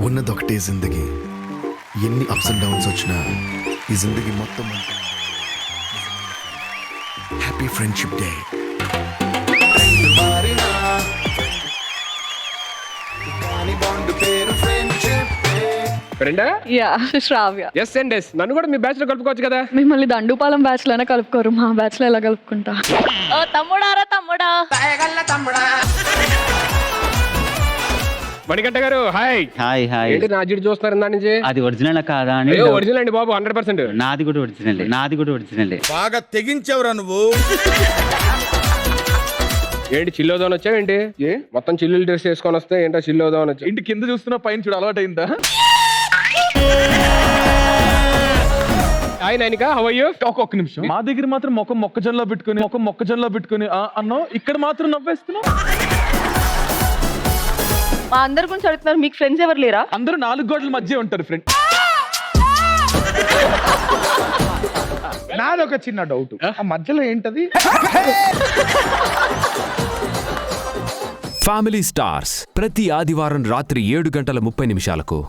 ఉన్నదొకటే జిందగీ, ఎన్ని ups and downs వచ్చినా ఈ జిందగీ మొత్తం హ్యాపీ ఫ్రెండ్షిప్ డే. ఫ్రెండా? Yeah Sravya. S and S. నన్ను కూడా మీ బ్యాచ్ లో కలుపుకోవచ్చు కదా. మిమ్మల్ని దండుపాలెం బ్యాచ్ లోనే కలుపుకోరు, మా బ్యాచ్ లో ఎలా కలుపుకుంటా? ఓ తమ్ముడారా తమ్ముడా. మణికంఠ గారు హాయ్. Hi hi. ఏంటి నా జిడి చూస్తున్నారు ఇందా నుంచి? అది ఒరిజినల్ కాదా అని. ఒరిజినల్ అండి బాబు, 100%. నాది కూడా ఒరిజినల్. బాగా తెగించవరా నువ్వు. ఏంటి చిల్లోదాని వచ్చావు ఏంటి? ఏ మొత్తం చిల్లులు డ్రెస్ వేసుకొని వస్తే ఏంటో చిల్లోదాని వచ్చా? ఇంటి కింద చూస్తున్నా పైన చూడ అలవాటు అయిందా? Hi Nainika, how are you? ఒక్క నిమిషం. మా దగ్గర మాత్రం మొక్కజొన్నలో పెట్టుకుని అన్నావు, ఇక్కడ మాత్రం నవ్వేస్తున్నావు. మా అందరి గురించి అడుగుతున్నారు, మీకు ఫ్రెండ్స్ ఎవరు లేరా? అందరూ 4 గోడల మధ్య ఉంటారు ఫ్రెండ్. నాదొక చిన్న డౌట్, ఆ మధ్యలో ఏంటది? ఫ్యామిలీ స్టార్స్ ప్రతి ఆదివారం రాత్రి 7:30 నిమిషాలకు